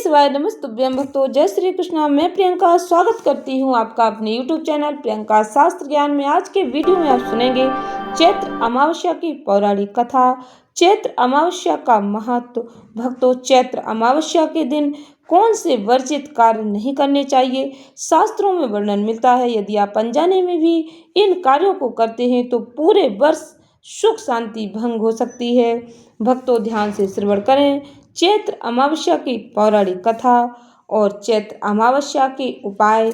शिवाय नमस्तुभ्यं भक्तों। जय श्री कृष्णा। मैं प्रियंका स्वागत करती हूँ आपका अपने यूट्यूब चैनल प्रियंका शास्त्र ज्ञान में। आज के वीडियो में आप सुनेंगे चैत्र अमावस्या की पौराणिक कथा, चैत्र अमावस्या का महत्व। भक्तों, चैत्र अमावस्या के दिन कौन से वर्जित कार्य नहीं करने चाहिए, शास्त्रों में वर्णन मिलता है। यदि आप अनजाने में भी इन कार्यों को करते हैं तो पूरे वर्ष सुख शांति भंग हो सकती है। भक्तों, ध्यान से श्रवण करें चैत्र अमावस्या की पौराणिक कथा और चैत्र अमावस्या के उपाय।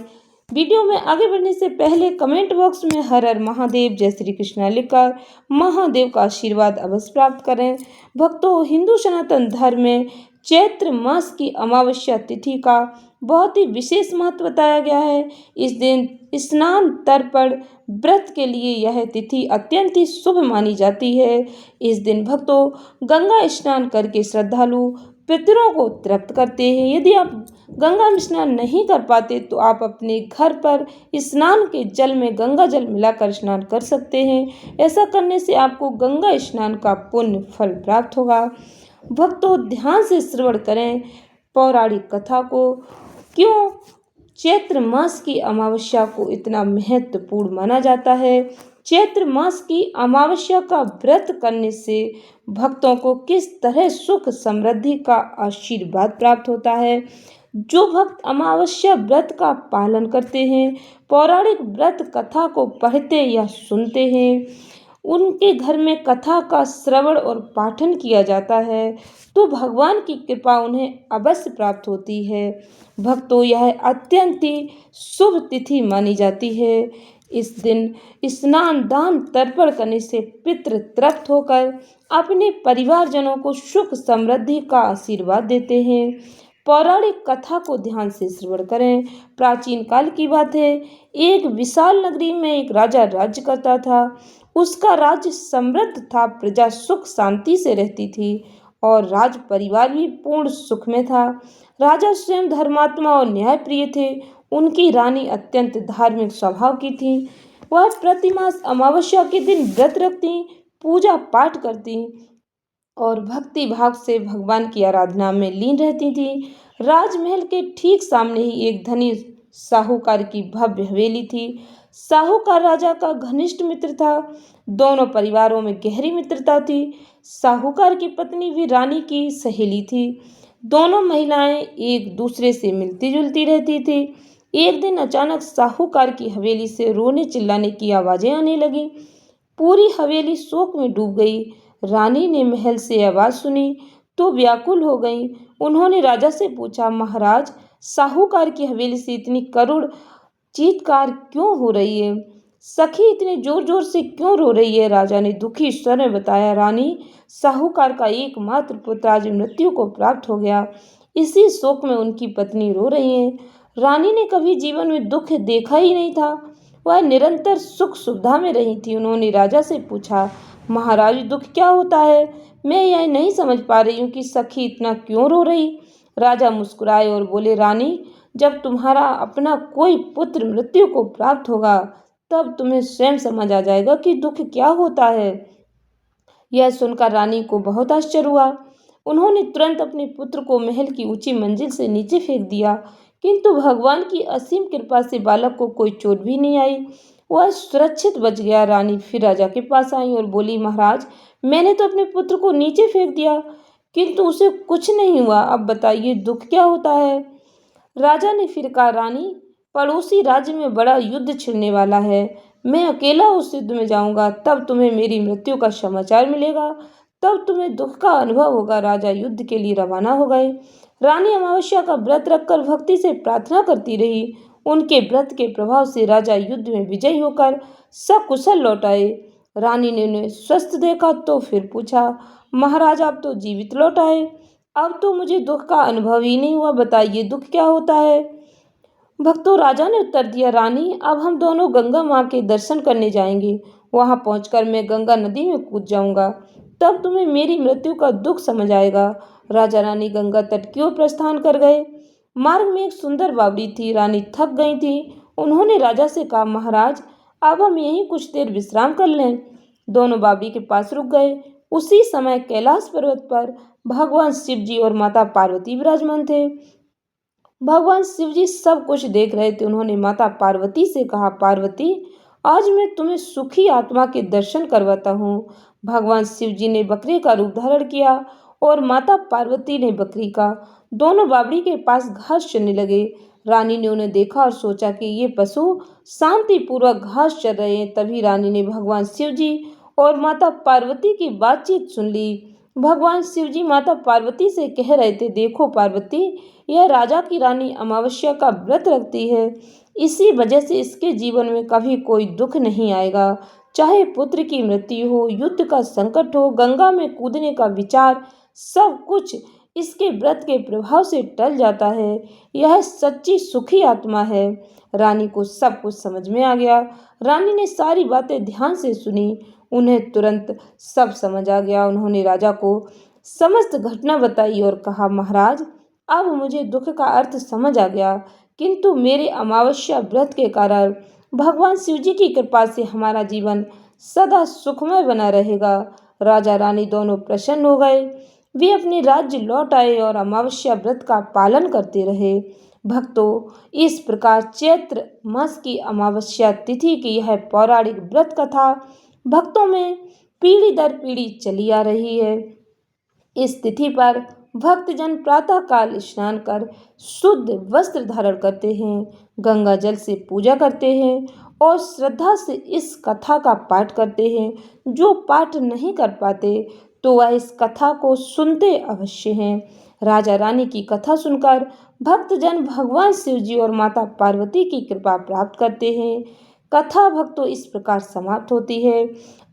वीडियो में आगे बढ़ने से पहले कमेंट बॉक्स में हर हर महादेव जय श्री कृष्णा लिखकर महादेव का आशीर्वाद अवश्य प्राप्त करें। भक्तों, हिंदू सनातन धर्म में चैत्र मास की अमावस्या तिथि का बहुत ही विशेष महत्व बताया गया है। इस दिन स्नान तर्पण व्रत के लिए यह तिथि अत्यंत ही शुभ मानी जाती है। इस दिन भक्तों गंगा स्नान करके श्रद्धालु पितरों को तृप्त करते हैं। यदि आप गंगा में स्नान नहीं कर पाते तो आप अपने घर पर स्नान के जल में गंगा जल मिलाकर स्नान कर सकते हैं। ऐसा करने से आपको गंगा स्नान का पुण्य फल प्राप्त होगा। भक्तों, ध्यान से श्रवण करें पौराणिक कथा को। क्यों चैत्र मास की अमावस्या को इतना महत्वपूर्ण माना जाता है? चैत्र मास की अमावस्या का व्रत करने से भक्तों को किस तरह सुख समृद्धि का आशीर्वाद प्राप्त होता है? जो भक्त अमावस्या व्रत का पालन करते हैं, पौराणिक व्रत कथा को पढ़ते या सुनते हैं, उनके घर में कथा का श्रवण और पाठन किया जाता है तो भगवान की कृपा उन्हें अवश्य प्राप्त होती है। भक्तों, यह अत्यंत ही शुभ तिथि मानी जाती है। इस दिन स्नान दान तर्पण करने से पितृ तृप्त होकर अपने परिवारजनों को सुख समृद्धि का आशीर्वाद देते हैं। पौराणिक कथा को ध्यान से श्रवण करें। प्राचीन काल की बात है, एक विशाल नगरी में एक राजा राज्य करता था। उसका राज्य समृद्ध था, प्रजा सुख शांति से रहती थी और राज परिवार भी पूर्ण सुख में था। राजा स्वयं धर्मात्मा और न्यायप्रिय थे। उनकी रानी अत्यंत धार्मिक स्वभाव की थी। वह प्रतिमास अमावस्या के दिन व्रत रखती, पूजा पाठ करती और भक्ति भाव से भगवान की आराधना में लीन रहती थी। राजमहल के ठीक सामने ही एक धनी साहूकार की भव्य हवेली थी। साहूकार राजा का घनिष्ठ मित्र था। दोनों परिवारों में गहरी मित्रता थी। साहूकार की पत्नी भी रानी की सहेली थी। दोनों महिलाएं एक दूसरे से मिलती जुलती रहती थी। एक दिन अचानक साहूकार की हवेली से रोने चिल्लाने की आवाजें आने लगी। पूरी हवेली शोक में डूब गई। रानी ने महल से आवाज सुनी तो व्याकुल हो गई। उन्होंने राजा से पूछा, महाराज, साहूकार की हवेली से इतनी करुण चीत्कार क्यों हो रही है? सखी इतने जोर जोर से क्यों रो रही है? राजा ने दुखी स्वर में बताया, रानी, साहूकार का एकमात्र पुत्र आज मृत्यु को प्राप्त हो गया। इसी शोक में उनकी पत्नी रो रही है। रानी ने कभी जीवन में दुख देखा ही नहीं था। वह निरंतर सुख सुविधा में रही थी। उन्होंने राजा से पूछा, महाराज, दुख क्या होता है? मैं यह नहीं समझ पा रही हूँ कि सखी इतना क्यों रो रही। राजा मुस्कुराए और बोले, रानी, जब तुम्हारा अपना कोई पुत्र मृत्यु को प्राप्त होगा तब तुम्हें स्वयं समझ आ जाएगा कि दुख क्या होता है। यह सुनकर रानी को बहुत आश्चर्य हुआ। उन्होंने तुरंत अपने पुत्र को महल की ऊंची मंजिल से नीचे फेंक दिया, किंतु भगवान की असीम कृपा से बालक को कोई चोट भी नहीं आई। वह सुरक्षित बच गया। रानी फिर राजा के पास आई और बोली, महाराज, मैंने तो अपने पुत्र को नीचे फेंक दिया किंतु उसे कुछ नहीं हुआ। अब बताइए दुख क्या होता है? राजा ने फिर कहा, रानी, पड़ोसी राज्य में बड़ा युद्ध छिड़ने वाला है। मैं अकेला उस युद्ध में जाऊंगा, तब तुम्हें मेरी मृत्यु का समाचार मिलेगा, तब तुम्हें दुख का अनुभव होगा। राजा युद्ध के लिए रवाना हो गए। रानी अमावस्या का व्रत रखकर भक्ति से प्रार्थना करती रही। उनके व्रत के प्रभाव से राजा युद्ध में विजयी होकर सकुशल लौट आए। रानी ने उन्हें स्वस्थ देखा तो फिर पूछा, महाराज, आप तो जीवित लौट आए। अब तो मुझे दुख का अनुभव ही नहीं हुआ। बताइए दुख क्या होता है? भक्तों, राजा ने उत्तर दिया, रानी, अब हम दोनों गंगा माँ के दर्शन करने जाएंगे। वहां पहुंचकर मैं गंगा नदी में कूद जाऊंगा, तब तुम्हें मेरी मृत्यु का दुख समझ आएगा। राजा रानी गंगा तट की ओर प्रस्थान कर गए। मार्ग में एक सुंदर बावड़ी थी। रानी थक गई थी। उन्होंने राजा से कहा, महाराज, अब हम यहीं कुछ देर विश्राम कर लें। दोनों बावड़ी के पास रुक गए। उसी समय कैलाश पर्वत पर भगवान शिव जी और माता पार्वती विराजमान थे। भगवान शिव जी सब कुछ देख रहे थे। उन्होंने माता पार्वती से कहा, पार्वती, आज मैं तुम्हें सुखी आत्मा के दर्शन करवाता हूँ। भगवान शिव जी ने बकरे का रूप धारण किया और माता पार्वती ने बकरी का। दोनों बावड़ी के पास घास चरने लगे। रानी ने उन्हें देखा और सोचा कि ये पशु शांति पूर्वक घास चर रहे हैं। तभी रानी ने भगवान शिव जी और माता पार्वती की बातचीत सुन ली। भगवान शिव जी माता पार्वती से कह रहे थे, देखो पार्वती, यह राजा की रानी अमावस्या का व्रत रखती है। इसी वजह से इसके जीवन में कभी कोई दुख नहीं आएगा। चाहे पुत्र की मृत्यु हो, युद्ध का संकट हो, गंगा में कूदने का विचार, सब कुछ इसके व्रत के प्रभाव से टल जाता है। यह सच्ची सुखी आत्मा है। रानी को सब कुछ समझ में आ गया। रानी ने सारी बातें ध्यान से सुनी। उन्हें तुरंत सब समझ आ गया। उन्होंने राजा को समस्त घटना बताई और कहा, महाराज, अब मुझे दुख का अर्थ समझ आ गया, किंतु मेरे अमावस्या व्रत के कारण भगवान शिव जी की कृपा से हमारा जीवन सदा सुखमय बना रहेगा। राजा रानी दोनों प्रसन्न हो गए। वे अपने राज्य लौट आए और अमावस्या व्रत का पालन करते रहे। भक्तों, इस प्रकार चैत्र मास की अमावस्या तिथि की यह पौराणिक व्रत कथा भक्तों में पीढ़ी दर पीढ़ी चली आ रही है। इस तिथि पर भक्तजन प्रातः काल स्नान कर शुद्ध वस्त्र धारण करते हैं, गंगा जल से पूजा करते हैं और श्रद्धा से इस कथा का पाठ करते हैं। जो पाठ नहीं कर पाते तो वह इस कथा को सुनते अवश्य हैं। राजा रानी की कथा सुनकर भक्तजन भगवान शिव जी और माता पार्वती की कृपा प्राप्त करते हैं। कथा भक्तों इस प्रकार समाप्त होती है।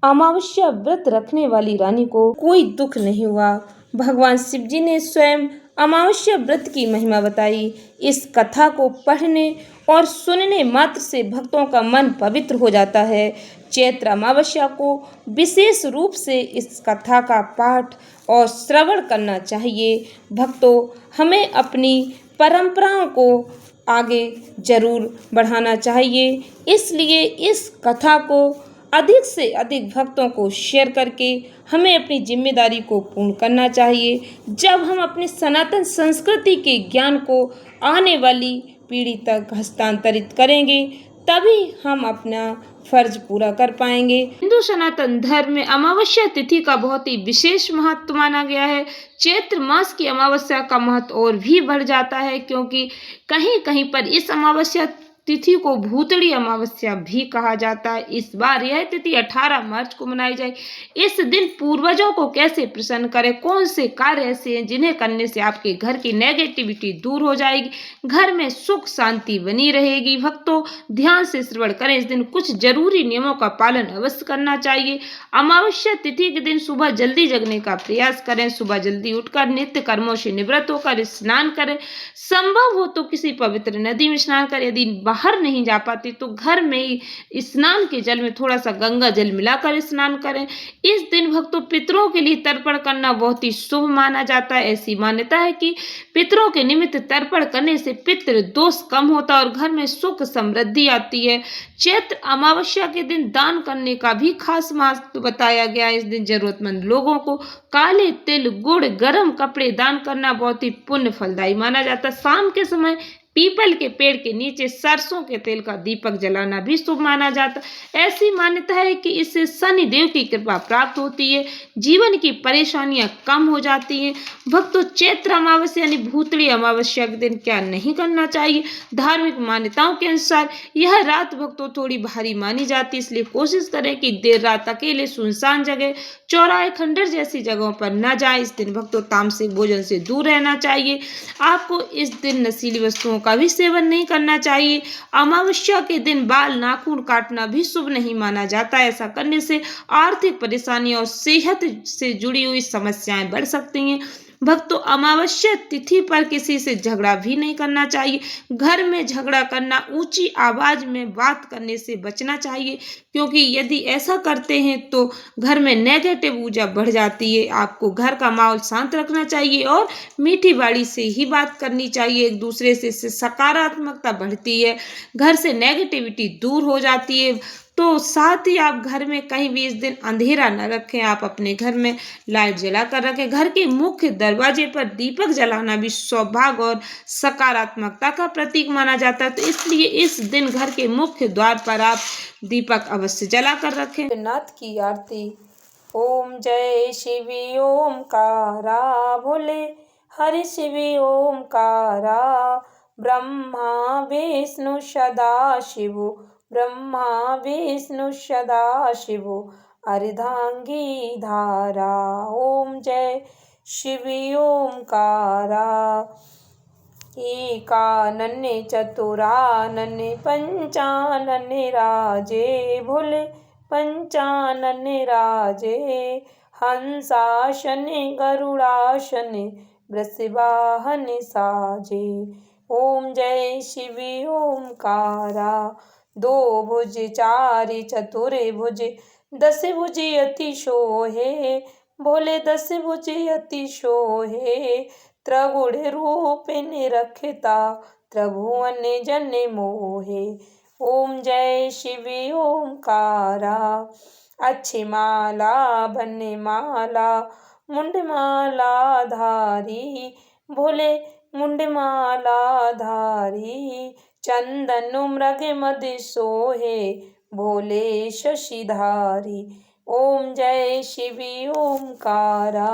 अमावस्या व्रत रखने वाली रानी को कोई दुख नहीं हुआ। भगवान शिव जी ने स्वयं अमावस्या व्रत की महिमा बताई। इस कथा को पढ़ने और सुनने मात्र से भक्तों का मन पवित्र हो जाता है। चैत्र अमावस्या को विशेष रूप से इस कथा का पाठ और श्रवण करना चाहिए। भक्तों, हमें अपनी परंपराओं को आगे जरूर बढ़ाना चाहिए। इसलिए इस कथा को अधिक से अधिक भक्तों को शेयर करके हमें अपनी जिम्मेदारी को पूर्ण करना चाहिए। जब हम अपने सनातन संस्कृति के ज्ञान को आने वाली पीढ़ी तक हस्तांतरित करेंगे, तभी हम अपना फर्ज पूरा कर पाएंगे। हिंदू सनातन धर्म में अमावस्या तिथि का बहुत ही विशेष महत्व माना गया है। चैत्र मास की अमावस्या का महत्व और भी बढ़ जाता है, क्योंकि कहीं कहीं पर इस अमावस्या तिथि को भूतड़ी अमावस्या भी कहा जाता है। इस बार यह तिथि 18 मार्च को मनाई जाएगी। इस दिन पूर्वजों को कैसे प्रसन्न करें, कौन से कार्य ऐसे हैं जिन्हें करने से आपके घर की नेगेटिविटी दूर हो जाएगी, घर में सुख शांति बनी रहेगी। भक्तों, ध्यान से श्रवण करें। इस दिन कुछ जरूरी नियमों का पालन अवश्य करना चाहिए। अमावस्या तिथि के दिन सुबह जल्दी जगने का प्रयास करें। सुबह जल्दी उठकर नित्य कर्मों से निवृत्त होकर स्नान करें। संभव हो तो किसी पवित्र नदी में स्नान करें। यदि बाहर नहीं जा पाते तो घर में ही स्नान के जल में थोड़ा सा गंगा जल मिलाकर स्नान करें। इस दिन भक्तों, पितरों के लिए तर्पण करना बहुत ही शुभ माना जाता है। ऐसी मान्यता है कि पितरों के निमित्त तर्पण करने से पितृ दोष कम होता है और घर में सुख समृद्धि आती है। चैत्र अमावस्या के दिन दान करने का भी खास महत्व बताया गया है। इस दिन जरूरतमंद लोगों को काले तिल, गुड़, गर्म कपड़े दान करना बहुत ही पुण्य फलदायी माना जाता है। शाम के समय पीपल के पेड़ के नीचे सरसों के तेल का दीपक जलाना भी शुभ माना जाता है। ऐसी मान्यता है कि इससे शनि देव की कृपा प्राप्त होती है, जीवन की परेशानियां कम हो जाती हैं। भक्तों, चैत्र अमावस्या यानी भूतड़ी अमावस्या के दिन क्या नहीं करना चाहिए। धार्मिक मान्यताओं के अनुसार यह रात भक्तों थोड़ी भारी मानी जाती है, इसलिए कोशिश करें कि देर रात अकेले सुनसान जगह, चौराहे, खंडर जैसी जगहों पर न जाए। इस दिन भक्तों तामसिक भोजन से दूर रहना चाहिए। आपको इस दिन नशीली वस्तुओं का भी सेवन नहीं करना चाहिए। अमावस्या के दिन बाल नाखून काटना भी शुभ नहीं माना जाता है। ऐसा करने से आर्थिक परेशानियां और सेहत से जुड़ी हुई समस्याएं बढ़ सकती हैं। भक्तों, अमावस्या तिथि पर किसी से झगड़ा भी नहीं करना चाहिए। घर में झगड़ा करना, ऊंची आवाज में बात करने से बचना चाहिए, क्योंकि यदि ऐसा करते हैं तो घर में नेगेटिव ऊर्जा बढ़ जाती है। आपको घर का माहौल शांत रखना चाहिए और मीठी बाड़ी से ही बात करनी चाहिए। एक दूसरे से सकारात्मकता बढ़ती है, घर से नेगेटिविटी दूर हो जाती है। तो साथ ही आप घर में कहीं भी इस दिन अंधेरा न रखें। आप अपने घर में लाइट जला कर रखें। घर के मुख्य दरवाजे पर दीपक जलाना भी सौभाग्य और सकारात्मकता का प्रतीक माना जाता है। तो इसलिए इस दिन घर के मुख्य द्वार पर आप दीपक अवश्य जला कर रखें। नाथ की आरती। ओम जय शिव ओमकारा बोले हरि शिव ओमकारा। ब्रह्मा विष्णु सदा शिव ब्रह्मा विष्णु सदा शिव अर्धांगी धारा। ओम जय शिव ओमकारा। एकानने चतुरानने पंचानने राजे भोले पंचानने राजे। हंसाशने गरुड़ाशने वृषवाहने साजे। ओम जय शिव ओमकारा। दो भुज चारि चतुरे भुज दस भुज अति शोहे भोले दस भुज अति शोहे। त्रिगुण रूप निरखता त्रिभुवन जन मोहे। ओम जय शिव ओमकारा। अच्छी माला बन्ने माला मुंडमाला धारी भोले मुंडमाला धारी। चंदन मृग मद सोहे भोले शशिधारी। ओम जय शिव ओमकारा।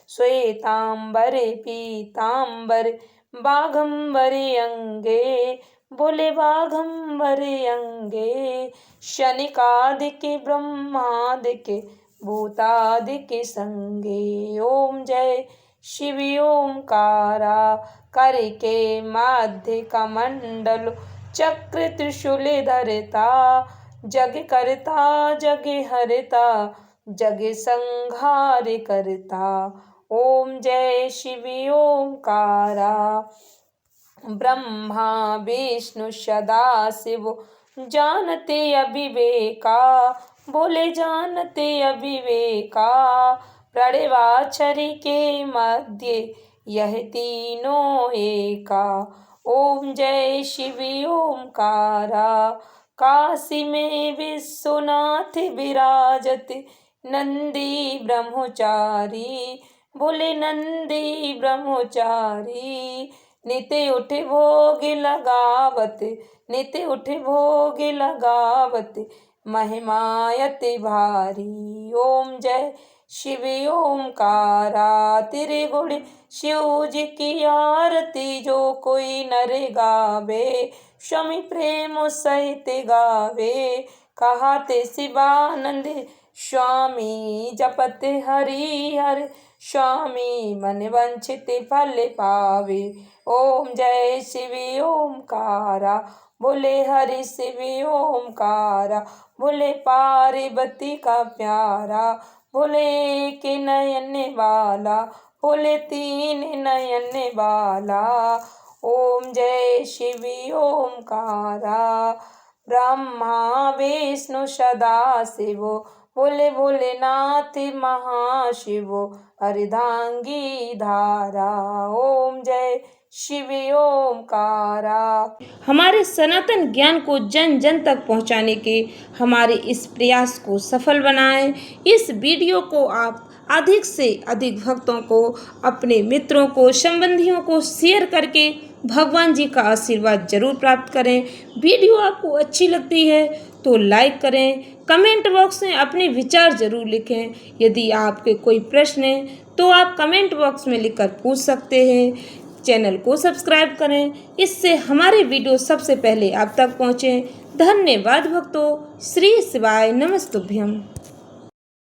श्वेतांबर पीतांबर बाघंबर अंगे बोले बाघंबर अंगे। शनिकादिके ब्रह्मादिके भूतादिके संगे। ओम जय शिव ओमकारा। कर के माध्य कमंडल चक्र त्रिशूल धरता। जग करता जग हरता जग संहार करता। ओम जय शिव ओमकारा। ब्रह्मा विष्णु सदा शिव जानते अविवेका बोले जानते अविवेका। प्रणवाक्षर के मध्य यह तीनों एका। ओम जय शिव ओमकारा। काशी में विश्वनाथ विराजत नंदी ब्रह्मचारी बोले नंदी ब्रह्मचारी। नित्य उठ भोग लगावत नित्य उठ भोग लगावत महिमायत भारी। ओम जय शिव ओमकारा। तेरे गुण शिव जी की आरती जो कोई नर गावे स्वामी प्रेम सहित गावे। कहते शिवानंद स्वामी जपत हरि हर स्वामी मन वंचित फल पावे। ओम जय शिव ओमकारा बोले हरि शिव ओमकारा। बोले पार्वती का प्यारा बोले के नयन वाला बोले तीन नयन वाला। ओम जय शिव ओमकारा। ब्रह्मा विष्णु सदा शिव बोले भोलेनाथ महाशिव अर्धांगी धारा। ओम जय शिव ओमकारा। हमारे सनातन ज्ञान को जन जन तक पहुंचाने के हमारे इस प्रयास को सफल बनाएं। इस वीडियो को आप अधिक से अधिक भक्तों को अपने मित्रों को संबंधियों को शेयर करके भगवान जी का आशीर्वाद जरूर प्राप्त करें। वीडियो आपको अच्छी लगती है तो लाइक करें। कमेंट बॉक्स में अपने विचार जरूर लिखें। यदि आपके कोई प्रश्न है तो आप कमेंट बॉक्स में लिखकर पूछ सकते हैं। चैनल को सब्सक्राइब करें, इससे हमारे वीडियो सबसे पहले आप तक पहुँचे। धन्यवाद भक्तों। श्री शिवाय नमस्तुभ्यम।